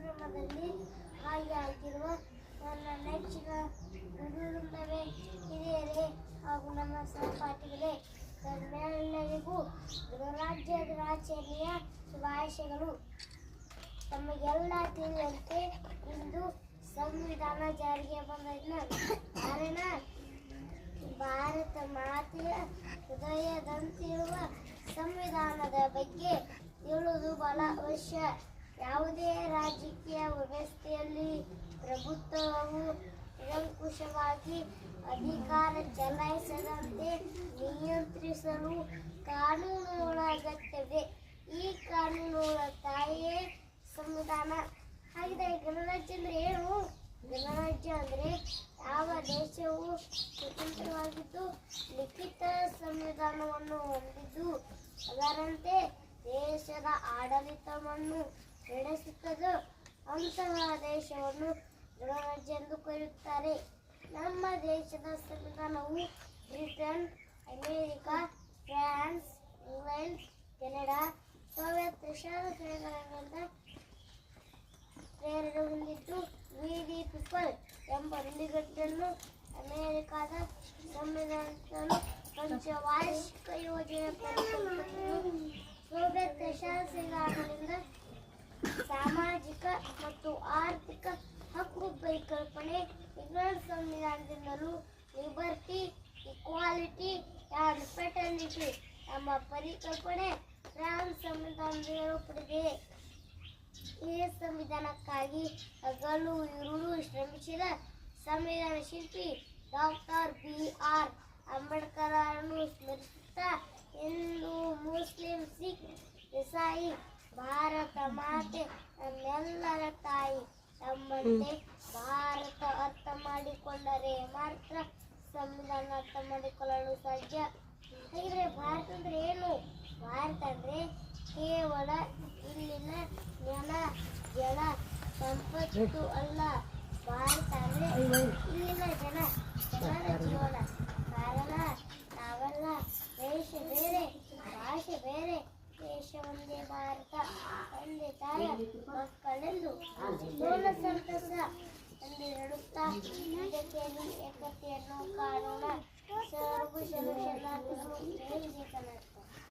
ಕಾರ್ಯಕ್ರಮದಲ್ಲಿ ಭಾಗಿಯಾಗಿರುವ ನನ್ನ ನೆಚ್ಚಿನ ಗುರುವೃಂದವೇ, ಹಿರಿಯರೇ ಹಾಗೂ ನನ್ನ ಸಹಪಾಠಿಗಳೇ, ತಮ್ಮೆಲ್ಲರಿಗೂ ಗಣರಾಜ್ಯ ದಿನಾಚರಣೆಯ ಶುಭಾಶಯಗಳು. ತಮಗೆಲ್ಲ ತಿಳಿದಂತೆ ಇಂದು ಸಂವಿಧಾನ ಜಾರಿಗೆ ಬಂದ ಕಾರಣ ಭಾರತ ಮಾತೆಯ ಹೃದಯದಂತಿರುವ ಸಂವಿಧಾನದ ಬಗ್ಗೆ ತಿಳಿಯುವುದು ಬಹಳ ಅವಶ್ಯ. ಯಾವುದೇ ರಾಜಕೀಯ ವ್ಯವಸ್ಥೆಯಲ್ಲಿ ಪ್ರಭುತ್ವವು ನಿರಂಕುಶವಾಗಿ ಅಧಿಕಾರ ಚಲಾಯಿಸದಂತೆ ನಿಯಂತ್ರಿಸಲು ಕಾನೂನುಗಳ ಅಗತ್ಯವಿದೆ. ಈ ಕಾನೂನುಗಳ ತಾಯಿಯೇ ಸಂವಿಧಾನ. ಹಾಗಿದ್ರೆ ಗಣರಾಜ್ಯ ಅಂದ್ರೆ ಏನು? ಗಣರಾಜ್ಯ ಅಂದ್ರೆ ಯಾವ ದೇಶವು ಸ್ವತಂತ್ರವಾಗಿದ್ದು ಲಿಖಿತ ಸಂವಿಧಾನವನ್ನು ಹೊಂದಿದ್ದು ಅದರಂತೆ ದೇಶದ ಆಡಳಿತವನ್ನು ನಡೆಸುತ್ತದೋ ಅಂತಹ ದೇಶವನ್ನು ಗಣರಾಜ್ಯ ಎಂದು ಕರೆಯುತ್ತಾರೆ. ನಮ್ಮ ದೇಶದ ಸಂವಿಧಾನವು Britain, America, France, England, Canada, Soviet ರಷ್ಯಾದ ಪ್ರೇರಣೆ ಹೊಂದಿದ್ದು ವಿ ದಿ ಪೀಪಲ್ ಎಂಬ ನುಡಿಗಟ್ಟನ್ನು ಅಮೆರಿಕಾದ ಸಂವಿಧಾನದ ಪಂಚವಾರ್ಷಿಕ ಯೋಜನೆ ಪರಿಕಲ್ಪನೆಯನ್ನು ಸೋವಿಯತ್ ರಷ್ಯಾದಿಂದ ಸಾಮಾಜಿಕ ಮತ್ತು ಆರ್ಥಿಕ ಹಕ್ಕು ಪರಿಕಲ್ಪನೆ ಇಂಗ್ಲೆಂಡ್ ಸಂವಿಧಾನದಿಂದಲೂ ಲಿಬರ್ಟಿ, ಇಕ್ವಾಲಿಟಿ ಆ್ಯಂಡ್ ಫ್ರೆಟರ್ನಿಟಿ ಎಂಬ ಪರಿಕಲ್ಪನೆ ಫ್ರಾನ್ಸ್ ಸಂವಿಧಾನದಿಂದ ಪಡೆದಿದೆ. ಈ ಸಂವಿಧಾನಕ್ಕಾಗಿ ಹಗಲು ಇರುಳು ಶ್ರಮಿಸಿದ ಸಂವಿಧಾನ ಶಿಲ್ಪಿ ಡಾಕ್ಟರ್ ಬಿ.ಆರ್. ಅಂಬೇಡ್ಕರ್ ಅವರನ್ನು ಸ್ಮರಿಸುತ್ತಾ ಹಿಂದೂ, ಮುಸ್ಲಿಂ, ಸಿಖ್, ಇಸಾಯಿ ಭಾರತ ಮಾತೆ ನಮ್ಮೆಲ್ಲರ ತಾಯಿ ಎಂಬಂತೆ ಭಾರತ ಅರ್ಥ ಮಾಡಿಕೊಂಡರೆ ಮಾತ್ರ ಸಂವಿಧಾನ ಅರ್ಥ ಮಾಡಿಕೊಳ್ಳಲು ಸಾಧ್ಯ. ಹಾಗಿದ್ರೆ ಭಾರತ ಅಂದ್ರೆ ಏನು? ಭಾರತ ಅಂದ್ರೆ ಕೇವಲ ಇಲ್ಲಿನ ನೆಲ, ಜಲ, ಸಂಪತ್ತು ಅಲ್ಲ. ಭಾರತ ಅಂದ್ರೆ ಇಲ್ಲಿನ ಜನರ ಜೀವನ. ಕಾರಣ ನಾವೆಲ್ಲ ದೇಶ ಬೇರೆ, ಭಾಷೆ ಬೇರೆ, ದೇಶ ಒಂದೇ ಭಾರತ, ತಂದೆ ತಾಯ ಮಕ್ಕಳೆಂದು ಪೂರ್ಣ ಸಂತಸ ಎಂದು ಹೇಳುತ್ತಾ ಇದಕ್ಕೆಯಲ್ಲಿ ಏಕತೆಯನ್ನು ಕಾಣೋಣ. ಸರ್ವ ಶರಣಾರ್ಥಿಗಳು. ಜೈ ವಿವೇಕಾನಂದ.